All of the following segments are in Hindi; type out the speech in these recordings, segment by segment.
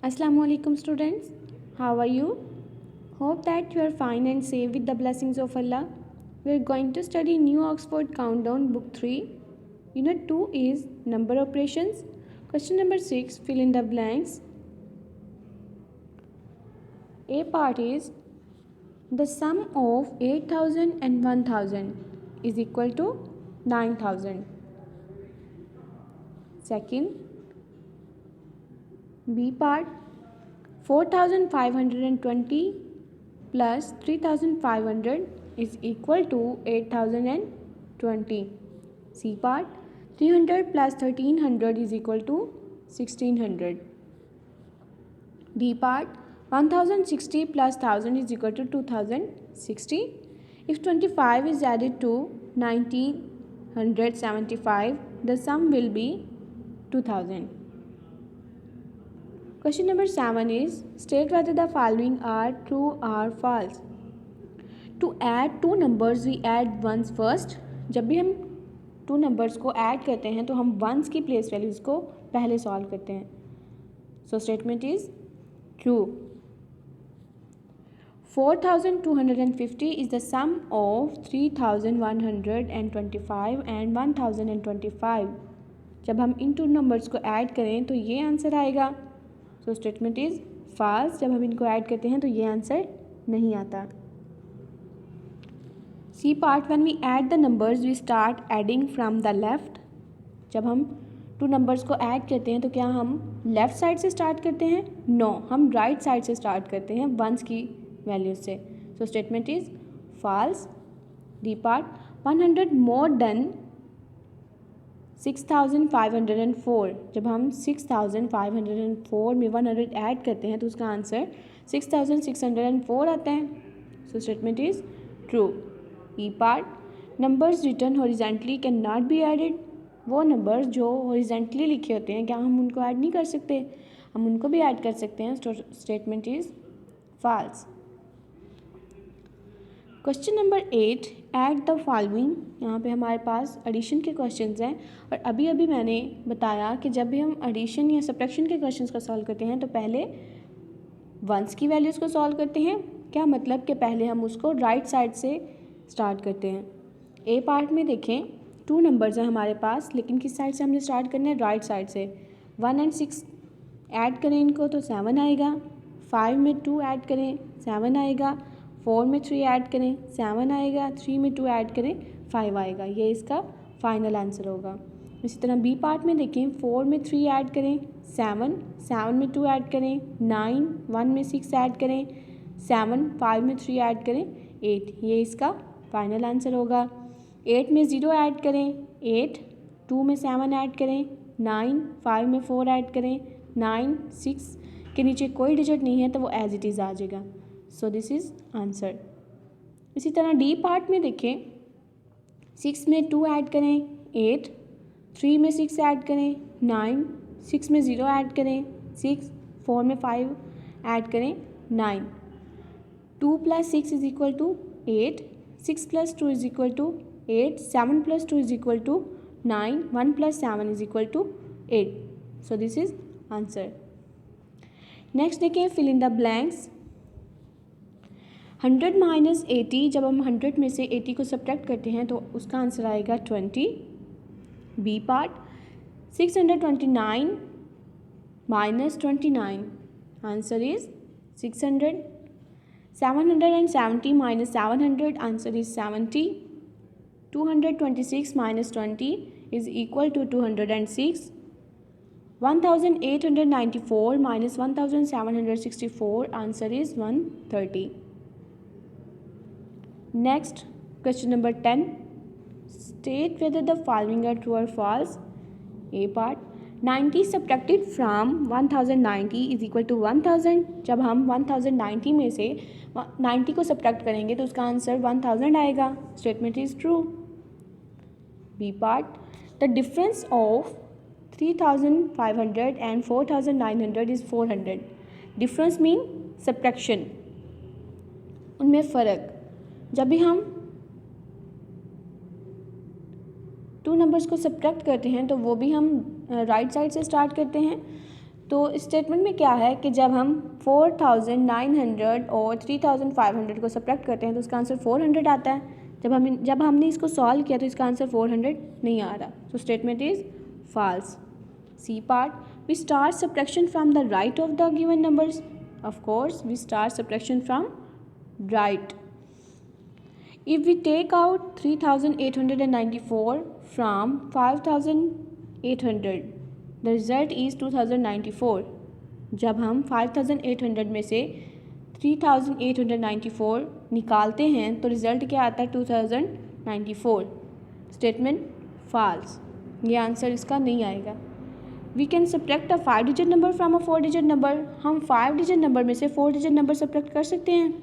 Assalamualaikum students, how are you? Hope that you are fine and safe with the blessings of Allah. We are going to study New Oxford Countdown Book 3. Unit 2 is Number Operations. Question number 6, fill in the blanks. A part is the sum of 8,000 and 1,000 is equal to 9,000. Second, B part 4,520 plus 3,500 is equal to 8,020. C part 300 plus 1,300 is equal to 1,600. D part 1,060 plus 1,000 is equal to 2,060. If 25 is added to 1,975, the sum will be 2,000. Question number 7 is state whether the following are true or false. To add two numbers we add ones first. जब भी हम टू नंबर्स को ऐड करते हैं तो हम वंस की प्लेस वैल्यूज़ को पहले सॉल्व करते हैं. सो statement is true. 4,250 is the sum of 3,125 and 1,025. जब हम इन टू नंबर्स को ऐड करें तो ये आंसर आएगा. So statement is false. जब हम इनको ऐड करते हैं तो ये आंसर नहीं आता. C part when we add the numbers we start adding from the left. जब हम टू नंबर्स को ऐड करते हैं तो क्या हम लेफ़्ट साइड से स्टार्ट करते हैं? नो, हम राइट साइड से स्टार्ट करते हैं वंस की वैल्यूज से. So statement is false. D part 100 more than 6,504. जब हम 6,504 में 100 ऐड करते हैं तो उसका आंसर 6,604 आता है. So statement is true. E part numbers written horizontally can not be added. वो नंबर्स जो हॉरिजेंटली लिखे होते हैं क्या हम उनको ऐड नहीं कर सकते? हम उनको भी ऐड कर सकते हैं. Statement is false. Question number 8 add the following. यहाँ पे हमारे पास एडिशन के क्वेश्चंस हैं और अभी अभी मैंने बताया कि जब भी हम एडिशन या सब्ट्रैक्शन के क्वेश्चंस को सॉल्व करते हैं तो पहले वंस की वैल्यूज़ को सॉल्व करते हैं. क्या मतलब कि पहले हम उसको राइट साइड से स्टार्ट करते हैं. ए पार्ट में देखें टू नंबर्स हैं हमारे पास, लेकिन किस साइड से हमने स्टार्ट करना है? राइट साइड से. 1 और 6 ऐड करें इनको तो 7 आएगा. 5 में 2 ऐड करें 7 आएगा. 4 में 3 ऐड करें 7 आएगा. 3 में 2 ऐड करें 5 आएगा. ये इसका फाइनल आंसर होगा. इसी तरह बी पार्ट में देखें 4 में 3 ऐड करें 7, 7 में 2 ऐड करें 9, 1 में 6 ऐड करें 7, 5 में 3 ऐड करें 8. ये इसका फाइनल आंसर होगा. 8 में 0 ऐड करें 8, 2 में 7 ऐड करें 9, 5 में 4 ऐड करें 9, 6 के नीचे कोई डिजिट नहीं है तो वो एज इट इज़ आ जाएगा. So this is answer. इसी तरह डी पार्ट में देखें 6 में 2 ऐड करें 8, 3 में 6 ऐड करें 9, 6 में 0 ऐड करें 6, 4 में 5 ऐड करें 9. 2 plus 6 is equal to 8, 6 plus 2 is equal to 8, 7 plus 2 is equal to 9, 1 plus 7 is equal to 8. So this is answer. Next देखें fill in the blanks. 100 minus 80. जब हम 100 में से 80 को सब्ट्रैक्ट करते हैं तो उसका आंसर आएगा 20. B part 629 minus 29. Answer is 600. 770 minus 700. Answer is 70. 226 minus 20 is equal to 206. 1894 minus 1764. Answer is 130. Next, question number 10. State whether the following are true or false. A part 90 subtracted from 1090 is equal to 1000. जब हम 1090 में से 90 को सब्ट्रैक्ट करेंगे तो उसका आंसर 1000 आएगा. Statement is true. B part the difference of 3,500 and 4,900 is 400. Difference mean subtraction, उनमें फ़र्क. जब भी हम टू नंबर्स को सब्ट्रैक्ट करते हैं तो वो भी हम राइट साइड से स्टार्ट करते हैं. तो स्टेटमेंट में क्या है कि जब हम 4900 और 3500 को सब्ट्रैक्ट करते हैं तो उसका आंसर 400 आता है। जब हमने इसको सॉल्व किया तो इसका आंसर 400 नहीं आ रहा। तो statement is false. C part, we start subtraction from the right of the given numbers. Of course we start subtraction from right. If we take out 3894 from 5800, the result is 2094. जब हम 5800 में से 3894 निकालते हैं तो रिज़ल्ट क्या आता है 2094। स्टेटमेंट फॉल्स, ये आंसर इसका नहीं आएगा। We can subtract a 5 digit number from a 4 digit number. हम 5 डिजिट नंबर में से 4 डिजिट नंबर सब्ट्रैक्ट कर सकते हैं?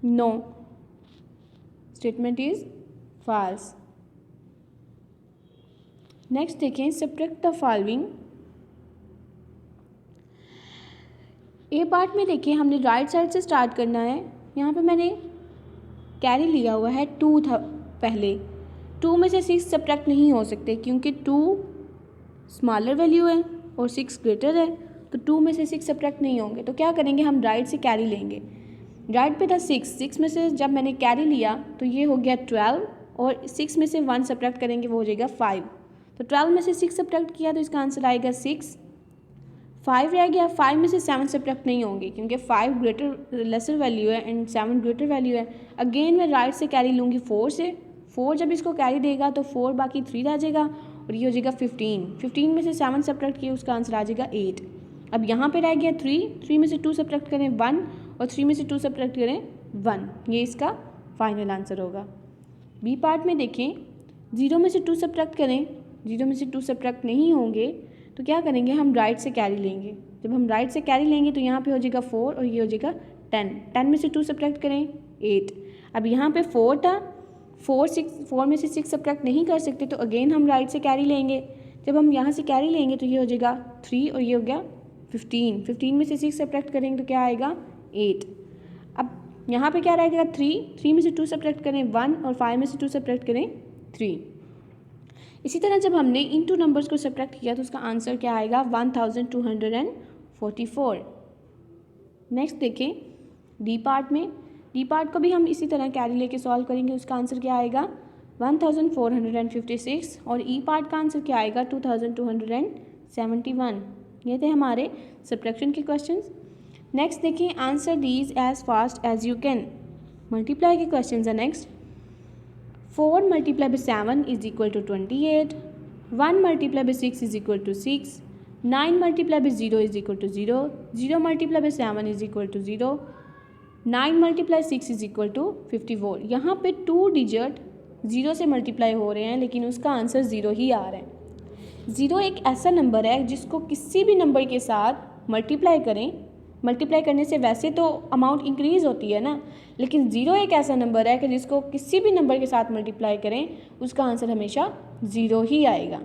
No, statement is false. Next देखें, subtract the following. A part में देखिए हमने राइट साइड से स्टार्ट करना है। यहाँ पे मैंने कैरी लिया हुआ है 2 था पहले। 2 में से 6 सब्ट्रैक्ट नहीं हो सकते क्योंकि 2 स्मॉलर वैल्यू है और 6 ग्रेटर है, तो 2 में से 6 सब्ट्रैक्ट नहीं होंगे। तो क्या करेंगे, हम राइट से कैरी लेंगे। राइट पे था 6 में से जब मैंने कैरी लिया तो ये हो गया 12 और 6 में से 1 सब्ट्रैक्ट करेंगे वो हो जाएगा 5। तो 12 में से 6 सब्ट्रैक्ट किया तो इसका आंसर आएगा 6। 5 रह गया, 5 में से 7 सब्ट्रैक्ट नहीं होंगे क्योंकि 5 ग्रेटर लेसर वैल्यू है एंड 7 ग्रेटर वैल्यू है। अगेन मैं राइट से कैरी लूँगी 4 से। 4 जब इसको कैरी देगा तो 4 बाकी 3 रह जाएगा और ये हो जाएगा 15। 15 में से 7 सब्ट्रैक्ट किए उसका आंसर आ जाएगा 8। अब यहाँ पे रह गया 3 में से 2 सब्ट्रैक्ट करें 1 और 3 में से 2 सब्ट्रैक्ट करें 1। ये इसका फाइनल आंसर होगा। बी पार्ट में देखें, 0 में से 2 सब्ट्रैक्ट करें। 0 में से 2 सब्ट्रैक्ट नहीं होंगे तो क्या करेंगे, हम राइट से कैरी लेंगे। जब हम राइट से कैरी लेंगे तो यहाँ पे हो जाएगा 4 और ये हो जाएगा 10। 10 में से 2 सब्ट्रैक्ट करें 8। अब यहाँ पे 4 था, 4 में से 6 सब्ट्रैक्ट नहीं कर सकते तो अगेन हम राइट से कैरी लेंगे। जब हम यहाँ से कैरी लेंगे तो ये हो जाएगा 3 और ये हो गया 15। 15 में से 6 सब्ट्रैक्ट करेंगे तो क्या आएगा 8। अब यहाँ पे क्या रहेगा 3 में से 2 सब्ट्रैक्ट करें 1 और 5 में से 2 सब्ट्रैक्ट करें 3। इसी तरह जब हमने इन 2 नंबर्स को सब्ट्रैक्ट किया तो उसका आंसर क्या आएगा 1244। नेक्स्ट देखें डी पार्ट में। डी पार्ट को भी हम इसी तरह कैरी लेके सॉल्व करेंगे। उसका आंसर क्या आएगा 1456 और ई पार्ट का आंसर क्या आएगा 2271। ये थे हमारे सब्ट्रैक्शन के क्वेश्चंस। नेक्स्ट देखिए, answer these as fast as you can. Multiply के क्वेश्चंस है next. 4 multiply by 7 is equal to 28। 1 multiply by 6 is equal to 6। 9 multiply by 0 is equal to 0। 0 multiply by 7 is equal to 0। 9 multiply 6 is equal to 54। यहाँ पे 2 डिजिट 0 से मल्टीप्लाई हो रहे हैं लेकिन उसका आंसर 0 ही आ रहा है। 0 एक ऐसा नंबर है जिसको किसी भी नंबर के साथ मल्टीप्लाई करें, मल्टीप्लाई करने से वैसे तो अमाउंट इंक्रीज़ होती है ना, लेकिन 0 एक ऐसा नंबर है कि जिसको किसी भी नंबर के साथ मल्टीप्लाई करें उसका आंसर हमेशा 0 ही आएगा।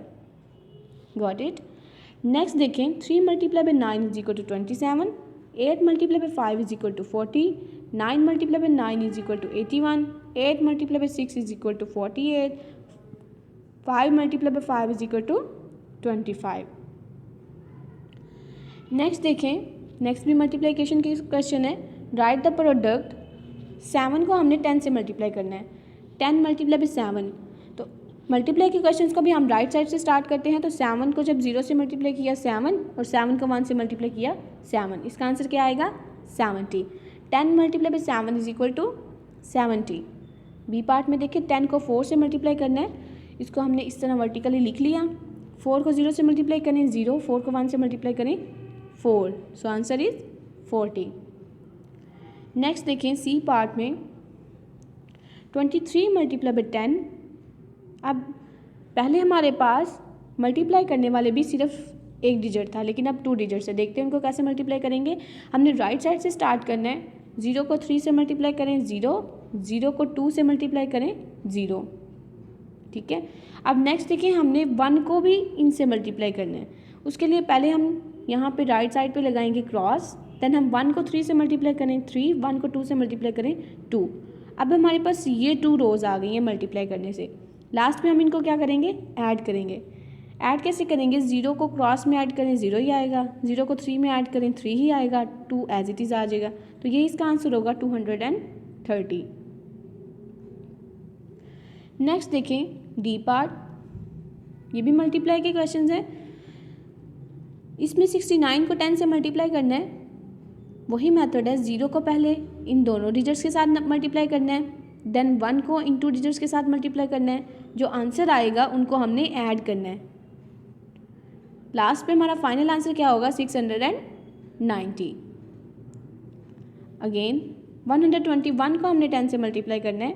Got it. नेक्स्ट देखें, 3 multiply by 9 is equal to 27। 8 multiply by 5 is equal to 40। 9 multiply by 9 is equal to 81। 8 multiply by 6 is equal to 48। 5 multiply by 5 is equal to 25। Next देखें, नेक्स्ट भी मल्टीप्लिकेशन की क्वेश्चन है। Right the product. 7 को हमने 10 से मल्टीप्लाई करना है। 10 मल्टीप्लाई बाई 7, तो मल्टीप्लाई के क्वेश्चंस को भी हम राइट साइड से स्टार्ट करते हैं। तो 7 को जब 0 से मल्टीप्लाई किया 7 और 7 को 1 से मल्टीप्लाई किया 7, इसका आंसर क्या आएगा 70। 10 multiply by 7 is equal to 70। B part में देखिए 10 को 4 से मल्टीप्लाई करना है। इसको हमने इस तरह वर्टिकली लिख लिया। 4 को 0 से मल्टीप्लाई करें 0, 4 को 1 से मल्टीप्लाई करें 4, सो आंसर इज 40। नेक्स्ट देखें सी पार्ट में 23 मल्टीप्लाई बाई 10। अब पहले हमारे पास मल्टीप्लाई करने वाले भी सिर्फ एक डिजिट था लेकिन अब 2 डिजिट से देखते हैं उनको कैसे मल्टीप्लाई करेंगे। हमने राइट साइड से स्टार्ट करना है। 0 को 3 से मल्टीप्लाई करें 0, 0 को 2 से मल्टीप्लाई करें 0, ठीक है। अब नेक्स्ट देखिए, हमने 1 को भी इनसे मल्टीप्लाई करना है। उसके लिए पहले हम यहाँ पे राइट साइड पे लगाएंगे क्रॉस, देन हम 1 को 3 से मल्टीप्लाई करें 3, 1 को 2 से मल्टीप्लाई करें 2। अब हमारे पास ये 2 रोज़ आ गई हैं मल्टीप्लाई करने से। लास्ट में हम इनको क्या करेंगे, ऐड करेंगे। ऐड कैसे करेंगे, 0 को क्रॉस में ऐड करें 0 ही आएगा, 0 को 3 में ऐड करें 3 ही आएगा, 2 एज इट इज़ आ जाएगा। तो ये इसका आंसर होगा 230। नेक्स्ट देखें डी पार्ट, ये भी मल्टीप्लाई के क्वेश्चंस हैं। इसमें 69 को 10 से मल्टीप्लाई करना है, वही मेथड है। 0 को पहले इन दोनों डिजिट्स के साथ मल्टीप्लाई करना है, देन 1 को इन 2 डिजिट्स के साथ मल्टीप्लाई करना है, जो आंसर आएगा उनको हमने ऐड करना है। लास्ट पे हमारा फाइनल आंसर क्या होगा, 690। अगेन 121 को हमने 10 से मल्टीप्लाई करना है,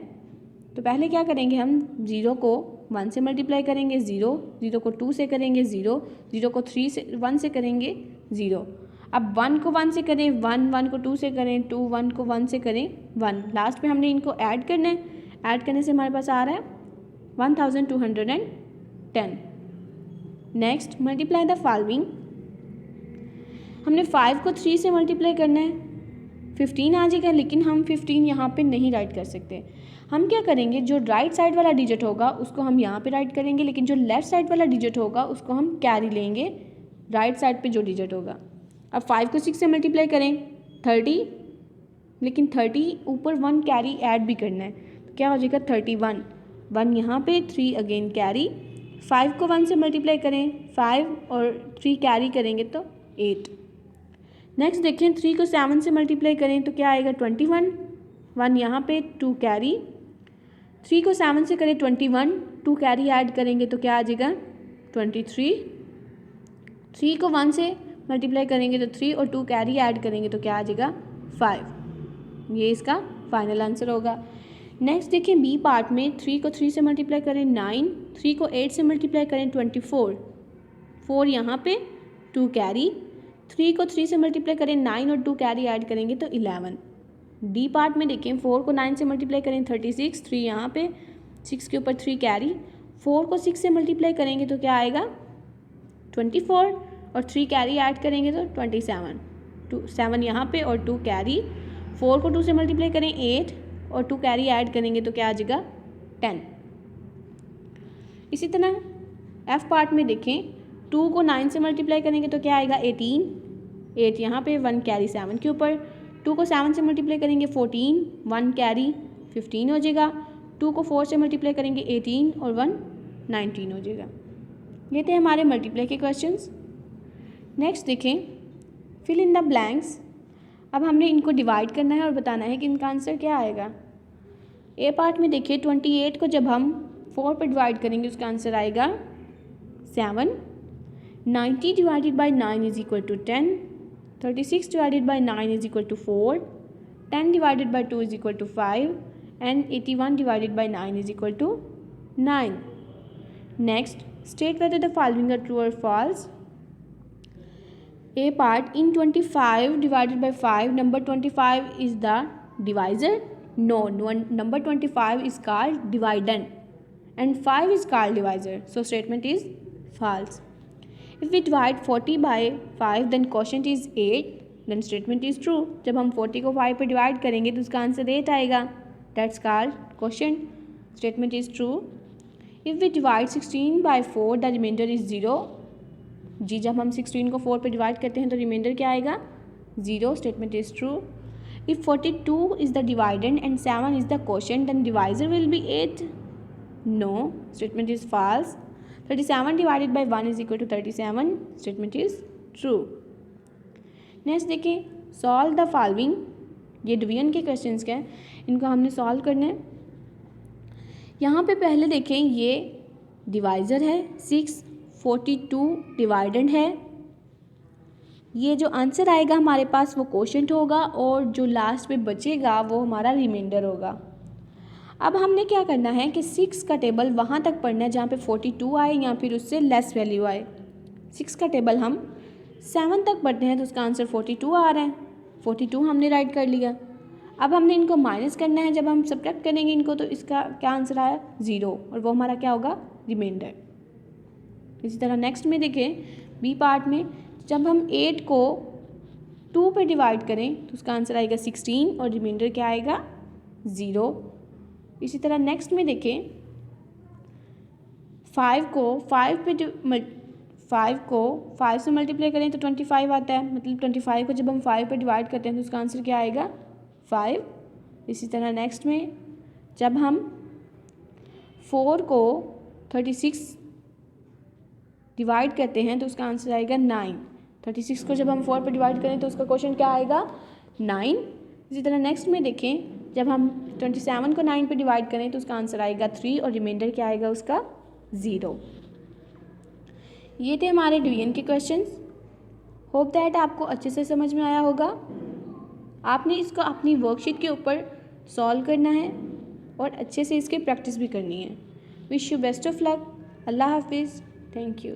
तो पहले क्या करेंगे, हम 0 को 1 से मल्टीप्लाई करेंगे 0, 0 को 2 से करेंगे 0, 0 को 1 से करेंगे 0। अब 1 को 1 से करें 1, 1 को 2 से करें 2, 1 को 1 से करें 1। लास्ट में हमने इनको ऐड करना है, ऐड करने से हमारे पास आ रहा है 1210। नेक्स्ट मल्टीप्लाई द फॉलोइंग, हमने 5 को 3 से मल्टीप्लाई करना है, 15 आ जाएगा, लेकिन हम 15 यहाँ पे नहीं राइट कर सकते। हम क्या करेंगे, जो राइट साइड वाला डिजिट होगा उसको हम यहाँ पे राइट करेंगे, लेकिन जो लेफ़्ट साइड वाला डिजिट होगा उसको हम कैरी लेंगे राइट साइड पे जो डिजिट होगा। अब 5 को 6 से मल्टीप्लाई करें 30, लेकिन 30 ऊपर 1 कैरी ऐड भी करना है, तो क्या हो जाएगा 31, 1 यहाँ पे 3 अगेन कैरी। 5 को 1 से मल्टीप्लाई करें 5 और 3 कैरी करेंगे तो 8। नेक्स्ट देखें 3 को 7 से मल्टीप्लाई करें तो क्या आएगा 21, 1 यहाँ पे 2 कैरी। 3 को 7 से करें 21, 2 कैरी ऐड करेंगे तो क्या आ जाएगा 23। 3 को 1 से मल्टीप्लाई करेंगे तो 3 और 2 कैरी ऐड करेंगे तो क्या आ जाएगा 5। ये इसका फाइनल आंसर होगा। नेक्स्ट देखिए बी पार्ट में 3 को 3 से मल्टीप्लाई करें 9, 3 को 8 से मल्टीप्लाई करें 24, 4 यहाँ पे 2 कैरी। 3 को 3 से मल्टीप्लाई करें 9 और 2 कैरी ऐड करेंगे तो 11। डी पार्ट में देखें 4 को 9 से मल्टीप्लाई करें 36, 3 यहाँ पे 6 के ऊपर 3 कैरी। 4 को 6 से मल्टीप्लाई करेंगे तो क्या आएगा 24 और 3 कैरी ऐड करेंगे तो 27, 7 यहाँ पे और 2 कैरी। 4 को 2 से मल्टीप्लाई करें 8 और 2 कैरी ऐड करेंगे तो क्या आ जाएगा 10। इसी तरह एफ पार्ट में देखें 2 को 9 से मल्टीप्लाई करेंगे तो क्या आएगा 18, 8 यहाँ पे 1 कैरी 7 के ऊपर। 2 को 7 से मल्टीप्लाई करेंगे 14, 1 कैरी 15 हो जाएगा। 2 को 4 से मल्टीप्लाई करेंगे 18 और 1 19 हो जाएगा। ये थे हमारे मल्टीप्लाई के क्वेश्चंस। नेक्स्ट देखें फिल इन द ब्लैंक्स। अब हमने इनको डिवाइड करना है और बताना है कि इनका आंसर क्या आएगा। ए पार्ट में देखिए 28 को जब हम 4 पर डिवाइड करेंगे उसका आंसर आएगा 7। 90 divided by 9 is equal to 10। 36 divided by 9 is equal to 4। 10 divided by 2 is equal to 5 and 81 divided by 9 is equal to 9। Next state whether the following are true और false. A part, in 25 divided by 5, number 25 is the divisor? No, number 25 is called dividend and 5 is called divisor. So statement is false. If we divide 40 by 5 then quotient is 8, then statement is true. जब हम 40 को 5 पे डिवाइड करेंगे तो उसका आंसर 8 आएगा, that's called quotient. Statement is true. If we divide 16 by 4 the remainder is 0. जी जब हम 16 को 4 पे डिवाइड करते हैं तो रिमाइंडर क्या आएगा 0। Statement is true. If 42 is the dividend and 7 is the quotient then divisor will be 8। No, statement is false. 37 divided by 1 is equal to 37। Statement is true. Next देखिए सॉल्व द फॉलोइंग। ये डिवीजन के क्वेश्चंस के हैं, इनको हमने सॉल्व करना है। यहाँ पे पहले देखें ये डिवाइज़र है 6, 42 डिवाइडेंड है। ये जो आंसर आएगा हमारे पास वो क्वोशंट होगा और जो लास्ट में बचेगा वो हमारा रिमाइंडर होगा। अब हमने क्या करना है कि 6 का टेबल वहाँ तक पढ़ना है जहाँ पे 42 आए या फिर उससे लेस वैल्यू आए। 6 का टेबल हम 7 तक पढ़ते हैं तो उसका आंसर 42 आ रहा है, 42 हमने राइट कर लिया। अब हमने इनको माइनस करना है, जब हम सब्ट्रैक्ट करेंगे इनको तो इसका क्या आंसर आया 0 और वो हमारा क्या होगा रिमाइंडर। इसी तरह नेक्स्ट में देखें बी पार्ट में जब हम 8 को 2 पे डिवाइड करें तो उसका आंसर आएगा 16 और रिमाइंडर क्या आएगा 0। इसी तरह नेक्स्ट में देखें 5 को 5 से मल्टीप्लाई करें तो 25 आता है, मतलब 25 को जब हम 5 पे डिवाइड करते हैं तो उसका आंसर क्या आएगा 5। इसी तरह नेक्स्ट में जब हम 4 को 36 डिवाइड करते हैं तो उसका आंसर आएगा 9। 36 को जब हम 4 पे डिवाइड करें तो उसका क्वेश्चन क्या आएगा 9। इसी तरह नेक्स्ट में देखें, जब हम 27 को 9 पे डिवाइड करें तो उसका आंसर आएगा 3 और रिमाइंडर क्या आएगा उसका 0। ये थे हमारे डिवीजन के क्वेश्चंस। होप दैट आपको अच्छे से समझ में आया होगा। आपने इसको अपनी वर्कशीट के ऊपर सॉल्व करना है और अच्छे से इसकी प्रैक्टिस भी करनी है। Wish you best of luck. अल्लाह हाफिज़। Thank you.